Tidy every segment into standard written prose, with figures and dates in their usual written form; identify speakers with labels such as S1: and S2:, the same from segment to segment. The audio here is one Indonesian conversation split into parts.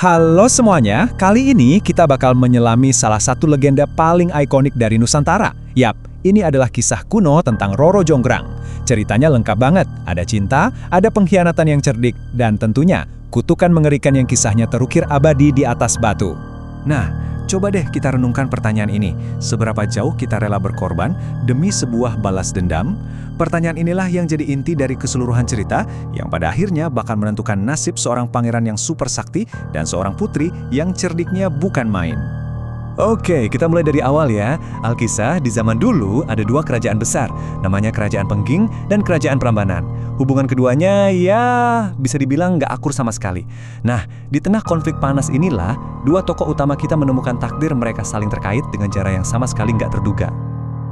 S1: Halo semuanya, kali ini kita bakal menyelami salah satu legenda paling ikonik dari Nusantara. Yap, ini adalah kisah kuno tentang Roro Jonggrang. Ceritanya lengkap banget, ada cinta, ada pengkhianatan yang cerdik, dan tentunya kutukan mengerikan yang kisahnya terukir abadi di atas batu.
S2: Nah, coba deh kita renungkan pertanyaan ini. Seberapa jauh kita rela berkorban demi sebuah balas dendam? Pertanyaan inilah yang jadi inti dari keseluruhan cerita yang pada akhirnya bakal menentukan nasib seorang pangeran yang super sakti dan seorang putri yang cerdiknya bukan main. Oke, kita mulai dari awal ya. Alkisah, di zaman dulu ada dua kerajaan besar, namanya Kerajaan Pengging dan Kerajaan Prambanan. Hubungan keduanya ya bisa dibilang nggak akur sama sekali. Nah, di tengah konflik panas inilah, dua tokoh utama kita menemukan takdir mereka saling terkait dengan cara yang sama sekali nggak terduga.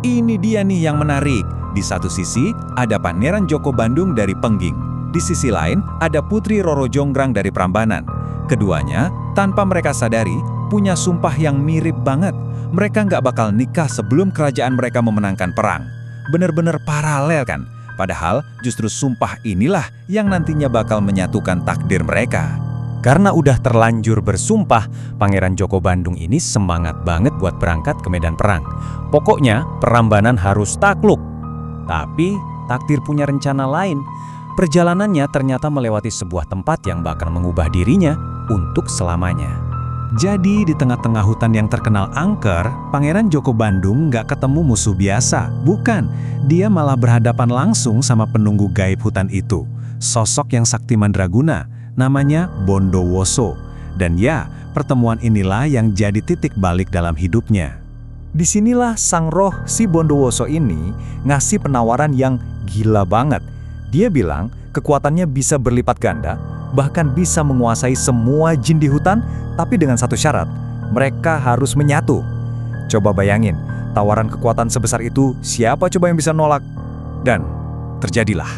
S1: Ini dia nih yang menarik. Di satu sisi, ada Pangeran Joko Bandung dari Pengging. Di sisi lain, ada Putri Roro Jonggrang dari Prambanan. Keduanya, tanpa mereka sadari, punya sumpah yang mirip banget. Mereka nggak bakal nikah sebelum kerajaan mereka memenangkan perang. Bener-bener paralel kan? Padahal justru sumpah inilah yang nantinya bakal menyatukan takdir mereka.
S2: Karena udah terlanjur bersumpah, Pangeran Joko Bandung ini semangat banget buat berangkat ke medan perang. Pokoknya, Prambanan harus takluk. Tapi, takdir punya rencana lain. Perjalanannya ternyata melewati sebuah tempat yang bakal mengubah dirinya untuk selamanya.
S1: Jadi di tengah-tengah hutan yang terkenal angker, Pangeran Joko Bandung nggak ketemu musuh biasa. Bukan, dia malah berhadapan langsung sama penunggu gaib hutan itu. Sosok yang sakti mandraguna, namanya Bondowoso. Dan ya, pertemuan inilah yang jadi titik balik dalam hidupnya. Disinilah sang roh si Bondowoso ini ngasih penawaran yang gila banget. Dia bilang kekuatannya bisa berlipat ganda, bahkan bisa menguasai semua jin di hutan, tapi dengan satu syarat, mereka harus menyatu. Coba bayangin, tawaran kekuatan sebesar itu, siapa coba yang bisa nolak? Dan terjadilah.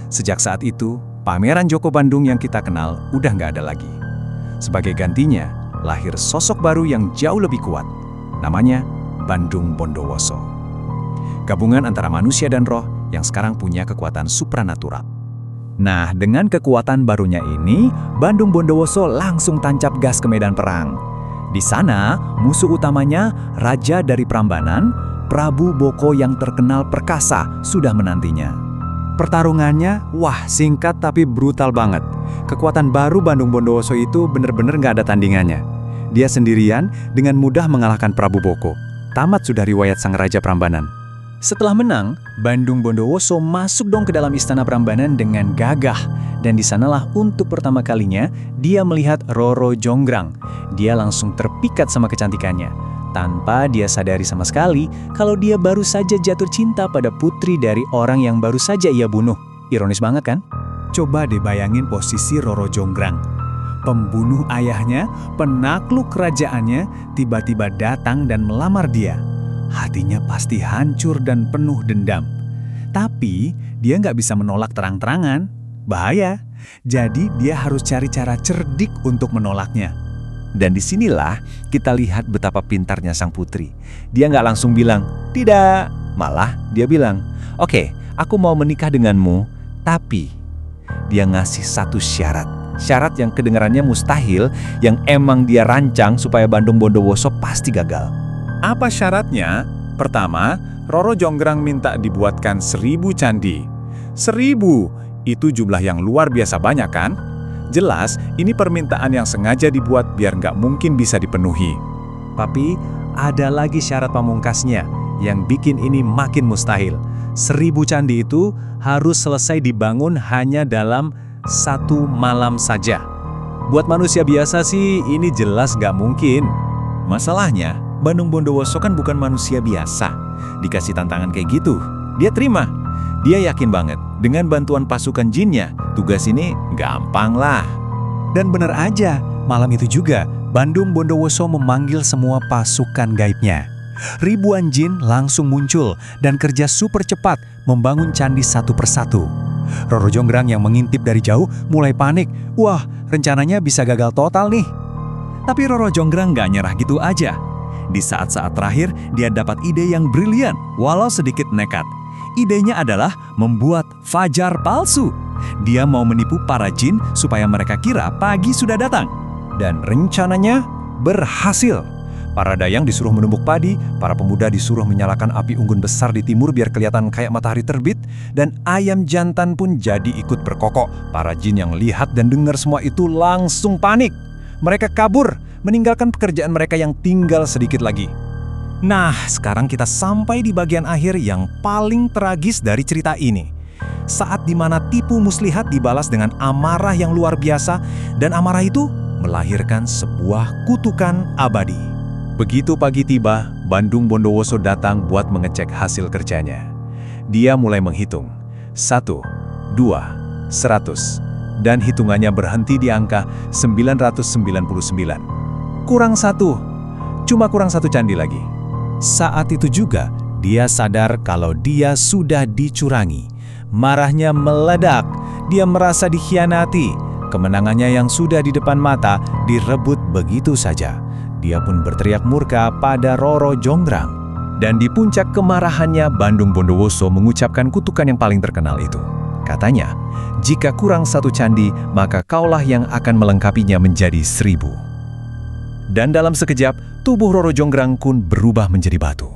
S1: Sejak saat itu, Pangeran Joko Bandung yang kita kenal udah nggak ada lagi. Sebagai gantinya, lahir sosok baru yang jauh lebih kuat. Namanya Bandung Bondowoso. Gabungan antara manusia dan roh yang sekarang punya kekuatan supranatural. Nah, dengan kekuatan barunya ini, Bandung Bondowoso langsung tancap gas ke medan perang. Di sana, musuh utamanya Raja dari Prambanan, Prabu Boko yang terkenal perkasa, sudah menantinya. Pertarungannya, wah singkat tapi brutal banget. Kekuatan baru Bandung Bondowoso itu bener-bener nggak ada tandingannya. Dia sendirian dengan mudah mengalahkan Prabu Boko. Tamat sudah riwayat sang Raja Prambanan. Setelah menang, Bandung Bondowoso masuk dong ke dalam istana Prambanan dengan gagah. Dan di sanalah untuk pertama kalinya dia melihat Roro Jonggrang. Dia langsung terpikat sama kecantikannya. Tanpa dia sadari sama sekali kalau dia baru saja jatuh cinta pada putri dari orang yang baru saja ia bunuh. Ironis banget kan? Coba deh bayangin posisi Roro Jonggrang. Pembunuh ayahnya, penakluk kerajaannya, tiba-tiba datang dan melamar dia. Hatinya pasti hancur dan penuh dendam. Tapi dia nggak bisa menolak terang-terangan. Bahaya. Jadi dia harus cari cara cerdik untuk menolaknya. Dan disinilah kita lihat betapa pintarnya sang putri. Dia nggak langsung bilang, tidak. Malah dia bilang, oke, aku mau menikah denganmu. Tapi dia ngasih satu syarat. Syarat yang kedengarannya mustahil, yang emang dia rancang supaya Bandung Bondowoso pasti gagal. Apa syaratnya? Pertama, Roro Jonggrang minta dibuatkan 1000 candi. 1000, itu jumlah yang luar biasa banyak kan? Jelas, ini permintaan yang sengaja dibuat biar nggak mungkin bisa dipenuhi. Tapi, ada lagi syarat pamungkasnya yang bikin ini makin mustahil. 1000 candi itu harus selesai dibangun hanya dalam 1 malam saja. Buat manusia biasa sih ini jelas gak mungkin. Masalahnya, Bandung Bondowoso kan bukan manusia biasa. Dikasih tantangan kayak gitu, dia terima. Dia yakin banget, dengan bantuan pasukan jinnya, tugas ini gampang lah. Dan bener aja, malam itu juga, Bandung Bondowoso memanggil semua pasukan gaibnya. Ribuan jin langsung muncul dan kerja super cepat membangun candi satu persatu. Roro Jonggrang yang mengintip dari jauh mulai panik. Wah, rencananya bisa gagal total nih. Tapi Roro Jonggrang gak nyerah gitu aja. Di saat-saat terakhir, dia dapat ide yang brilian, walau sedikit nekat. Idenya adalah membuat fajar palsu. Dia mau menipu para jin supaya mereka kira pagi sudah datang.
S2: Dan rencananya berhasil. Para dayang disuruh menumbuk padi, para pemuda disuruh menyalakan api unggun besar di timur biar kelihatan kayak matahari terbit, dan ayam jantan pun jadi ikut berkokok. Para jin yang lihat dan dengar semua itu langsung panik. Mereka kabur, meninggalkan pekerjaan mereka yang tinggal sedikit lagi.
S1: Nah, sekarang kita sampai di bagian akhir yang paling tragis dari cerita ini. Saat dimana tipu muslihat dibalas dengan amarah yang luar biasa, dan amarah itu melahirkan sebuah kutukan abadi.
S2: Begitu pagi tiba, Bandung Bondowoso datang buat mengecek hasil kerjanya. Dia mulai menghitung. 1, 2, 100. Dan hitungannya berhenti di angka 999. Kurang 1. Cuma kurang 1 candi lagi.
S1: Saat itu juga, dia sadar kalau dia sudah dicurangi. Marahnya meledak, dia merasa dikhianati. Kemenangannya yang sudah di depan mata direbut begitu saja. Dia pun berteriak murka pada Roro Jonggrang.
S2: Dan di puncak kemarahannya, Bandung Bondowoso mengucapkan kutukan yang paling terkenal itu. Katanya, jika kurang 1 candi, maka kaulah yang akan melengkapinya menjadi 1000. Dan dalam sekejap, tubuh Roro Jonggrang pun berubah menjadi batu.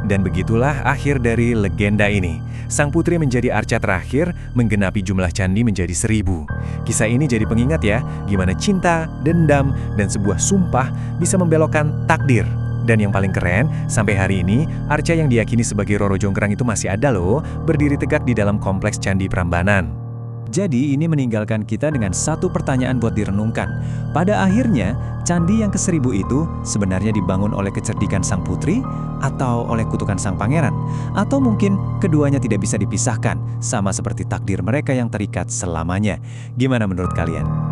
S2: Dan begitulah akhir dari legenda ini. Sang putri menjadi arca terakhir, menggenapi jumlah candi menjadi 1000. Kisah ini jadi pengingat ya, gimana cinta, dendam, dan sebuah sumpah bisa membelokkan takdir. Dan yang paling keren, sampai hari ini, arca yang diyakini sebagai Roro Jonggrang itu masih ada loh, berdiri tegak di dalam kompleks Candi Prambanan.
S1: Jadi ini meninggalkan kita dengan satu pertanyaan buat direnungkan. Pada akhirnya, candi yang ke-1000 itu sebenarnya dibangun oleh kecerdikan sang putri atau oleh kutukan sang pangeran? Atau mungkin keduanya tidak bisa dipisahkan, sama seperti takdir mereka yang terikat selamanya. Gimana menurut kalian?